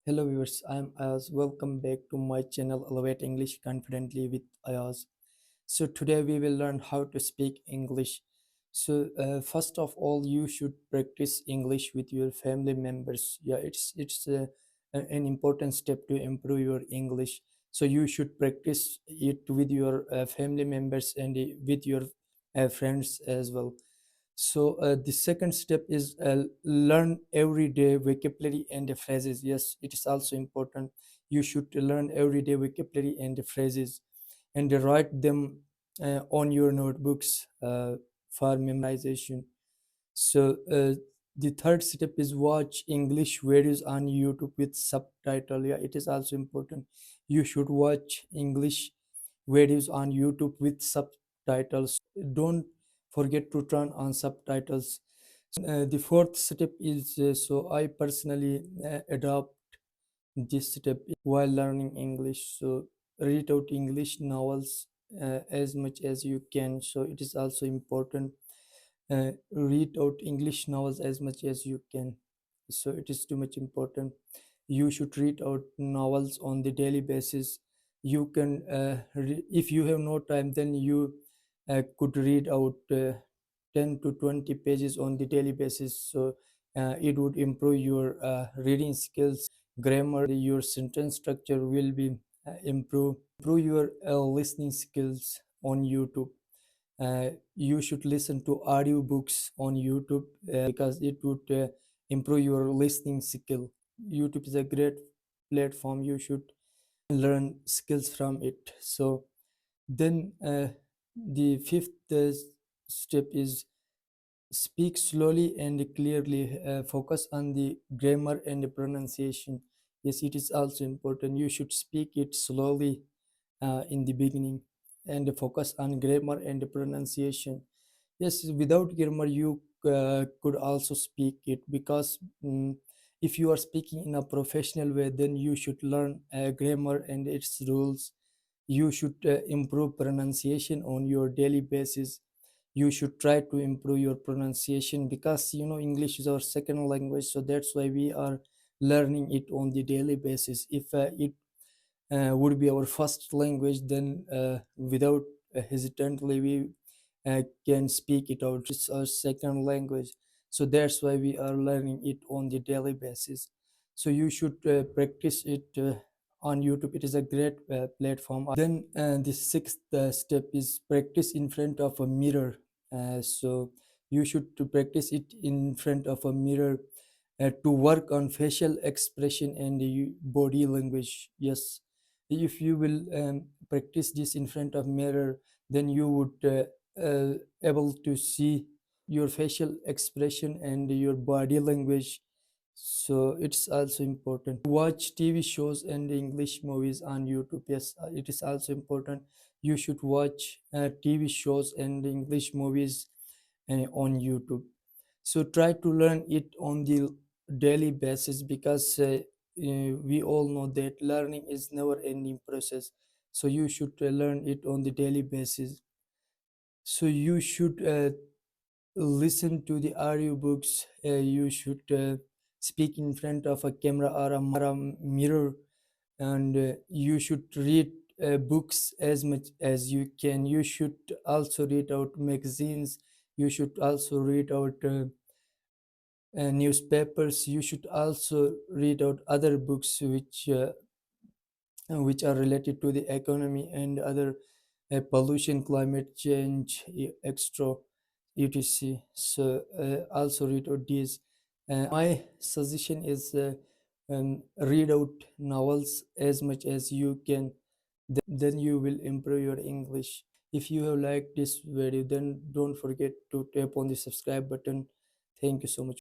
Hello viewers, I am Ayaz. Welcome back to my channel Elevate English Confidently with Ayaz. So today we will learn how to speak English. So first of all, you should practice English with your family members. Yeah, it's an important step to improve your English. So you should practice it with your family members and with your friends as well. So the second step is learn everyday vocabulary and phrases. Yes, it is also important. You should learn everyday vocabulary and phrases and write them on your notebooks for memorization. So the third step is watch English videos on YouTube with subtitle. Yeah, it is also important. You should watch English videos on YouTube with subtitles. Don't forget to turn on subtitles. The fourth step is so I personally adopt this step while learning English. So read out English novels as much as you can. So it is also important. Read out English novels as much as you can. So it is too much important. You should read out novels on the daily basis. You can, if you have no time, then you could read out 10 to 20 pages on the daily basis. So it would improve your reading skills, grammar, your sentence structure will be improve your listening skills on YouTube. You should listen to audiobooks on YouTube because it would improve your listening skill. YouTube is a great platform. You should learn skills from it. So then the fifth step is speak slowly and clearly. Focus on the grammar and the pronunciation. Yes, it is also important. You should speak it slowly in the beginning and focus on grammar and pronunciation. Yes, without grammar, you could also speak it because if you are speaking in a professional way, then you should learn grammar and its rules. You should improve pronunciation on your daily basis. You should try to improve your pronunciation because English is our second language, so that's why we are learning it on the daily basis. If it would be our first language, then without hesitantly we can speak it out. It's our second language, so that's why we are learning it on the daily basis. So you should practice it on YouTube. It is a great platform. Then the sixth step is practice in front of a mirror. So you should to practice it in front of a mirror to work on facial expression and body language. Yes, if you will practice this in front of mirror, then you would able to see your facial expression and your body language. So it's also important to watch TV shows and English movies on YouTube. Yes, it is also important. You should watch TV shows and English movies on YouTube. So try to learn it on the daily basis because we all know that learning is never ending process. So you should learn it on the daily basis. So you should listen to the audiobooks. You should speak in front of a camera or a mirror, and you should read books as much as you can. You should also read out magazines. You should also read out newspapers. You should also read out other books which are related to the economy and other pollution, climate change, extra etc. So also read out these. My suggestion is read out novels as much as you can. Then you will improve your English. If you have liked this video, then don't forget to tap on the subscribe button. Thank you so much.